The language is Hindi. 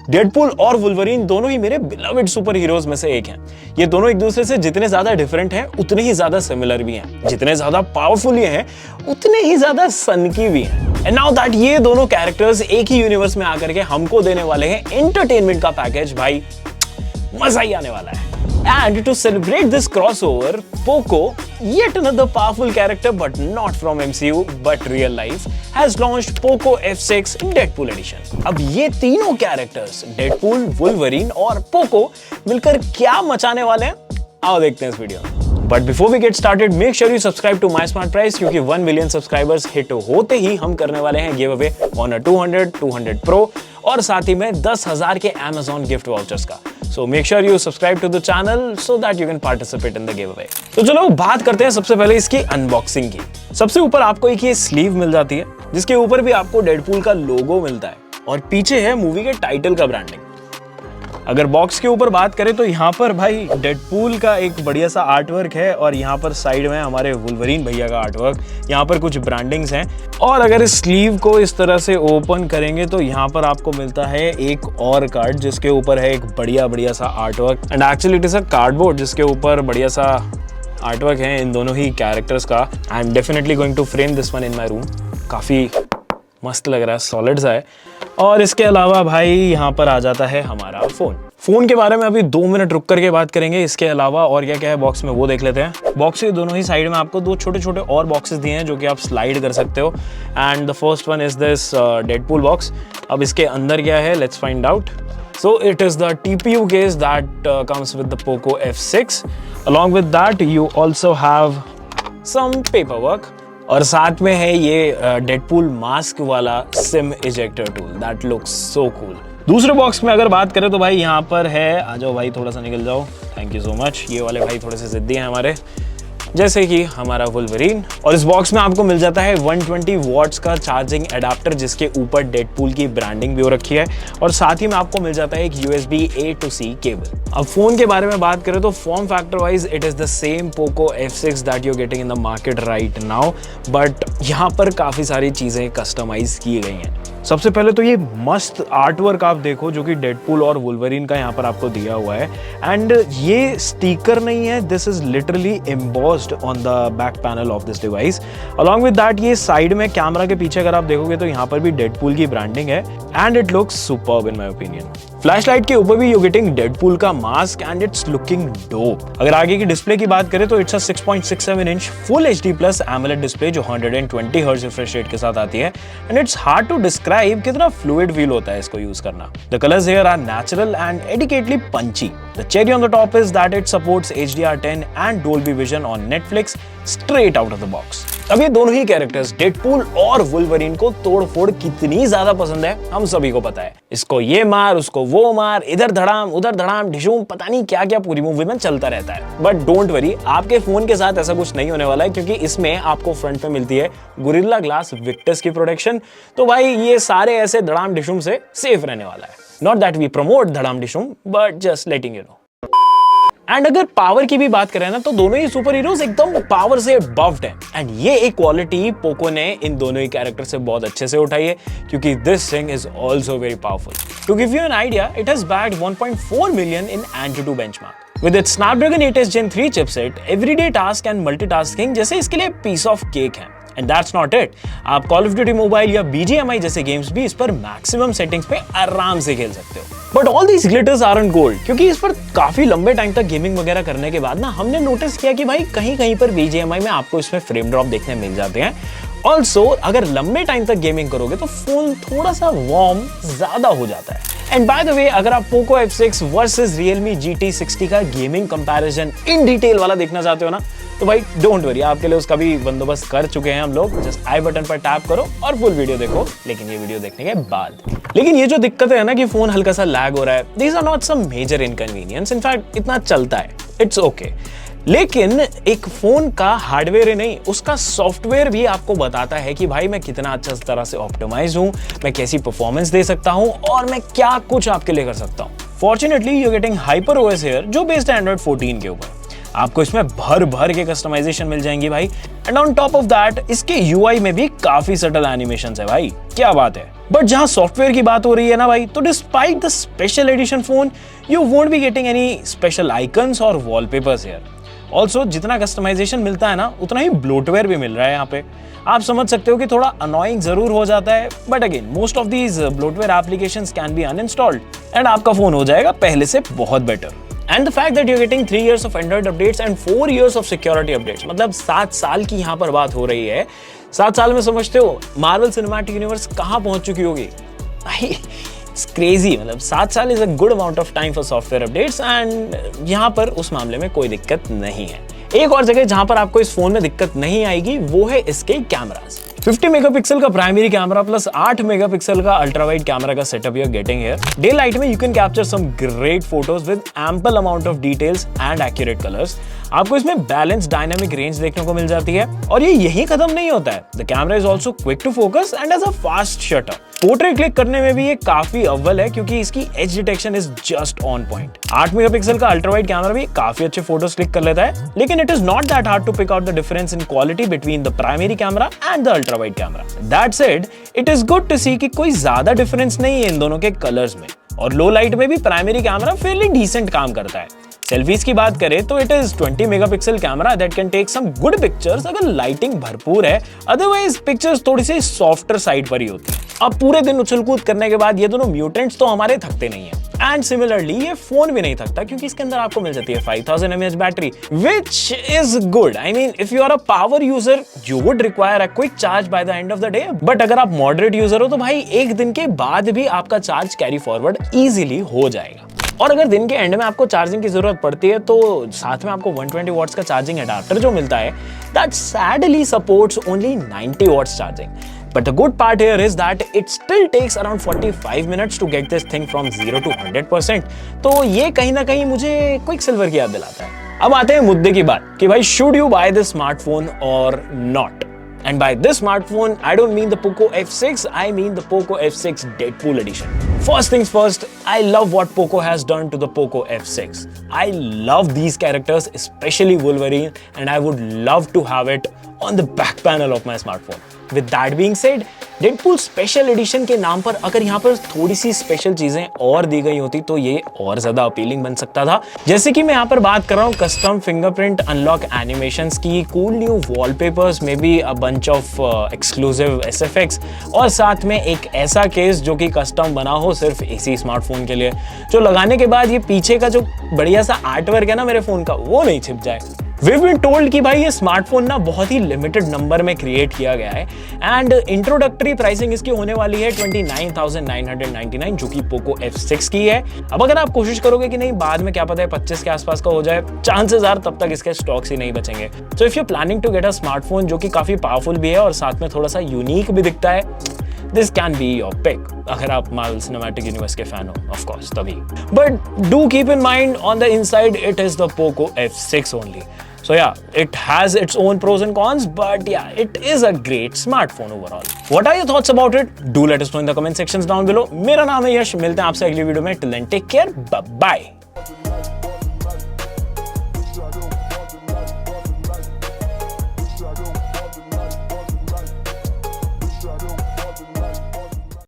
डेडपूल और वुल्वरीन दोनों ही मेरे बिलवेड सुपर हीरोज में से एक हैं। ये दोनों एक दूसरे से जितने ज्यादा डिफरेंट हैं उतने ही ज्यादा सिमिलर भी हैं। जितने ज्यादा पावरफुल ये हैं उतने ही ज्यादा सनकी भी हैं। एंड नाउ दैट ये दोनों कैरेक्टर्स एक ही यूनिवर्स में आकर के हमको देने वाले हैं एंटरटेनमेंट का पैकेज, भाई मजा ही आने वाला है। And to celebrate this crossover, Poco, yet another powerful character but not from MCU but real life, has launched Poco F6 Deadpool Edition. अब ये तीनों कैरेक्टर्स डेडपूल, वुल्वरीन और पोको मिलकर क्या मचाने वाले हैं, आओ देखते हैं इस वीडियो में। But before we get started, make sure you subscribe to my smart price, क्योंकि 1 मिलियन सब्सक्राइबर्स हिट होते ही हम करने वाले हैं गिव अवे Honor 200 Pro और साथ ही में 10,000 के Amazon गिफ्ट वाउचर्स का। So make sure you subscribe to the channel so that you can participate in the giveaway. तो चलो बात करते हैं सबसे पहले इसकी अनबॉक्सिंग की। सबसे ऊपर आपको एक ये स्लीव मिल जाती है जिसके ऊपर भी आपको डेडपूल का लोगो मिलता है और पीछे है मूवी के टाइटल का ब्रांडिंग। अगर बॉक्स के ऊपर बात करें तो यहाँ पर भाई डेडपूल का एक बढ़िया सा आर्टवर्क है और यहाँ पर साइड में हमारे वुल्वरीन भैया का आर्टवर्क, यहाँ पर कुछ ब्रांडिंग्स हैं। और अगर इस स्लीव को इस तरह से ओपन करेंगे तो यहाँ पर आपको मिलता है एक और कार्ड जिसके ऊपर है एक बढ़िया सा artwork. And actually it is a cardboard जिसके ऊपर बढ़िया सा आर्टवर्क है इन दोनों ही कैरेक्टर्स का। I am definitely going to frame this one in my room. काफ़ी मस्त लग रहा है, सॉलिड सा है। और इसके अलावा भाई यहाँ पर आ जाता है हमारा फोन के बारे में अभी 2 मिनट रुक करके बात करेंगे। इसके अलावा और क्या क्या है बॉक्स में वो देख लेते हैं। बॉक्स के दोनों ही साइड में आपको 2 छोटे और बॉक्सेस दिए हैं जो कि आप स्लाइड कर सकते हो। And the first one is this Deadpool box. अब इसके अंदर क्या है, let's find out. So it is the TPU case that comes with the Poco F6. Along with that you also have some paperwork और साथ में है ये डेडपूल मास्क वाला SIM ejector tool that looks so cool. दूसरे बॉक्स में अगर बात करें तो भाई यहाँ पर है, आ जाओ भाई थोड़ा सा निकल जाओ, थैंक यू सो मच। ये वाले भाई थोड़े से जिद्दी हैं हमारे, जैसे कि हमारा वुल्वरीन। और इस बॉक्स में आपको मिल जाता है 120 वॉट्स का चार्जिंग एडाप्टर जिसके ऊपर डेडपूल की ब्रांडिंग भी हो रखी है और साथ ही में आपको मिल जाता है एक USB A to C cable. अब फोन के बारे में बात करें तो form factor wise it is the same Poco F6 that you getting in the market right now, but यहाँ पर काफी सारी चीजें कस्टमाइज की गई हैं। सबसे पहले तो ये मस्त आर्टवर्क आप देखो जो कि डेडपूल और वुल्वरीन का यहाँ पर आपको दिया हुआ है। एंड ये स्टिकर नहीं है, this is literally embossed on the back panel of this device. Along with that ये साइड में कैमरा के पीछे अगर आप देखोगे तो यहाँ पर भी डेडपूल की ब्रांडिंग है and it looks superb in my opinion. Flashlight के ऊपर भी यू गेटिंग डेडपूल का mask and it's looking dope. अगर आगे की डिस्प्ले की बात करें तो it's a 6.67 inch full HD plus AMOLED display जो 120 हर्ट्ज रिफ्रेश रेट के साथ आती है। And it's hard to describe कितना फ्लूइड फील होता है इसको यूज करना। The colours here are natural and adequately Panchi. The cherry on the top is that it supports HDR10 and Dolby Vision on Netflix straight out of the box. अब ये दोनों ही कैरेक्टर्स डेडपूल और वुल्वरीन को तोड़-फोड़ कितनी ज्यादा पसंद है हम सभी को पता है। इसको ये मार, उसको वो मार, इधर धड़ाम उधर धड़ाम ढिशूम, पता नहीं क्या क्या पूरी मूवी में चलता रहता है। बट डोंट वरी, आपके फोन के साथ ऐसा कुछ नहीं होने वाला है क्योंकि इसमें आपको फ्रंट में मिलती है गोरिल्ला ग्लास विक्टस की प्रोटेक्शन। तो भाई ये सारे ऐसे धड़ाम ढिशूम से सेफ रहने वाला है। नॉट दैट वी प्रमोट धड़ाम ढिशूम but just letting you know. And अगर पावर की भी बात करें ना तो दोनों ही सुपर हीरोज एकदम पावर से बफ्ड हैं। एंड ये एक क्वालिटी पोको ने इन दोनों ही कैरेक्टर से बहुत अच्छे से उठाई है क्योंकि this thing is also very powerful. To give you an idea, it has bagged 1.4 million in Antutu benchmark। With its Snapdragon 8s Gen 3 chipset, everyday task and multitasking जैसे इसके लिए piece of cake है। And that's not it. आप Call of Duty Mobile या BGMI जैसे गेम्स भी इस पर मैक्सिमम सेटिंग्स पे आराम से खेल सकते हो। But all these glitters aren't gold, क्योंकि इस पर काफी लंबे टाइम तक गेमिंग वगैरह करने के बाद ना हमने नोटिस किया कि भाई कहीं कहीं पर BGMI में आपको इसमें फ्रेम ड्रॉप देखने मिल जाते हैं। ऑल्सो अगर लंबे टाइम तक गेमिंग करोगे तो फोन थोड़ा सा वार्म ज्यादा हो जाता है। एंड बाय द वे, अगर आप Poco F6 versus Realme GT60 का गेमिंग कंपैरिजन इन डिटेल वाला देखना चाहते हो ना तो भाई डोंट वरी, आपके लिए उसका भी बंदोबस्त कर चुके हैं हम लोग। जस्ट आई बटन पर टैप करो और फुल वीडियो देखो, लेकिन ये वीडियो देखने के बाद। लेकिन ये जो दिक्कत है ना कि फोन हल्का सा लैग हो रहा है, these are not some major inconvenience. In fact इतना चलता है, इट्स ओके। लेकिन एक फोन का हार्डवेयर ही नहीं, उसका सॉफ्टवेयर भी आपको बताता है कि भाई मैं कितना अच्छा तरह से ऑप्टिमाइज हूं, मैं कैसी परफॉर्मेंस दे सकता हूं और मैं क्या कुछ आपके लिए कर सकता हूं। Fortunately you getting HyperOS here जो बेस्ड है Android 14 के ऊपर। आपको इसमें भर भर के कस्टमाइजेशन मिल जाएंगी भाई। And on top of that इसके यूआई में भी काफी सटल एनिमेशंस है भाई, क्या बात है। बट जहां सॉफ्टवेयर की बात हो रही है ना भाई, तो despite the special edition phone you won't be getting any special icons और वॉलपेपर्स हियर। ऑल्सो जितना कस्टमाइजेशन मिलता है ना, उतना ही ब्लोटवेयर भी मिल रहा है यहाँ पे। आप समझ सकते हो कि थोड़ा अनोइंग जरूर हो जाता है, but again most of these bloatware applications can be uninstalled and आपका फोन हो जाएगा पहले से बहुत better. And the fact that you are getting 3 years of Android updates and 4 years of security updates, मतलब 7 साल की यहाँ पर बात हो रही है। 7 साल में समझते हो मार्वल सिनेमैटिक यूनिवर्स कहाँ पहुंच चुकी होगी भाई, इट्स क्रेजी। मतलब 7 साल is a good amount of time for software updates and यहाँ पर उस मामले में कोई दिक्कत नहीं है। एक और जगह जहां पर आपको इस फोन में दिक्कत नहीं आएगी वो है इसके कैमरास। 50 मेगापिक्सल का प्राइमरी कैमरा प्लस 8 मेगापिक्सल का अल्ट्रा वाइड कैमरा का setup you are getting here. Daylight में you can capture some great photos with ample amount of details and accurate colours. आपको इसमें बैलेंस डायनामिक रेंज देखने को मिल जाती है और ये यही खत्म नहीं होता है। The camera is also quick to focus and has a fast shutter. Portrait click करने में भी ये काफी अव्वल है क्योंकि इसकी edge detection is just on point. 8 megapixel का अल्ट्रा वाइड कैमरा भी काफी अच्छे फोटोज क्लिक कर लेता है, लेकिन it is not that hard to pick out the difference in quality between the primary camera and the ultra wide camera. That said, it is good to see कि कोई ज्यादा डिफरेंस नहीं है इन दोनों के कलर्स में, और लो लाइट में भी प्राइमरी कैमरा फेयरली डिसेंट काम करता है। सेल्फीज की बात करें तो it is 20 megapixel camera that can take some good pictures अगर लाइटिंग भरपूर है, अदरवाइज पिक्चर्स थोड़ी सी सॉफ्टर साइड पर ही होती है। अब पूरे दिन उछल कूद करने के बाद ये दोनों म्यूटेंट्स तो हमारे थकते नहीं है एंड सिमिलरली ये फोन भी नहीं थकता क्योंकि इसके अंदर आपको मिल जाती है 5000 mAh battery, which is good. I mean if you are a power user you would require a quick charge by the end of the day, but अगर आप मॉडरेट यूजर हो तो भाई एक दिन के बाद भी आपका चार्ज कैरी फॉरवर्ड इजीली हो जाएगा। और अगर दिन के एंड में आपको चार्जिंग की जरूरत पड़ती है तो साथ में आपको 120 वॉट्स का चार्जिंग एडाप्टर जो मिलता है that sadly supports only 90 watts charging. But the good part here is that it still takes around 45 minutes to get this thing from 0 to 100%. तो ये कहीं ना कहीं मुझे क्विक सिल्वर की याद दिलाता है। अब आते हैं मुद्दे की बात कि भाई should you buy this smartphone or not? And by this smartphone, I don't mean the Poco F6, I mean the Poco F6 Deadpool edition. First things first, I love what Poco has done to the Poco F6. I love these characters, especially Wolverine, and I would love to have it on the back panel of my smartphone. With that being said, Deadpool special edition के नाम पर अगर यहाँ पर थोड़ी सी स्पेशल चीजें और दी गई होती तो ये और ज्यादा अपीलिंग बन सकता था। जैसे कि मैं यहाँ पर बात कर रहा हूँ कस्टम फिंगरप्रिंट अनलॉक एनिमेशंस की, कूल न्यू वॉलपेपर्स में भी a bunch of exclusive SFX और साथ में एक ऐसा केस जो कि कस्टम बना हो सिर्फ इसी स्मार्टफोन के लिए, जो लगाने के बाद ये पीछे का जो बढ़िया सा आर्टवर्क है ना मेरे फोन का वो नहीं छिप जाए। We've been told कि भाई ये स्मार्टफोन ना बहुत ही लिमिटेड नंबर में क्रिएट किया गया है एंड इंट्रोडक्टरी प्राइसिंग इसकी होने वाली है 29,999 जो कि पोको F6 की है। अब अगर आप कोशिश करोगे कि नहीं बाद में क्या पता है 25 के आसपास का हो जाए, चांसेस आर तब तक इसके स्टॉक्स ही नहीं बचेंगे। So if you planning to get a smartphone जो कि काफी पावरफुल भी है और साथ में थोड़ा सा यूनिक भी दिखता है, this can be your pick अगर आप मार्वल सिनेमैटिक यूनिवर्स के फैन हो ऑफ कोर्स तभी। But do keep in mind on the inside it is the Poco F6 only. So yeah, it has its own pros and cons, but yeah, it is a great smartphone overall. What are your thoughts about it? Do let us know in the comment sections down below. मेरा नाम है यश, मिलते हैं आपसे अगली वीडियो में। Till then, take care, bye bye.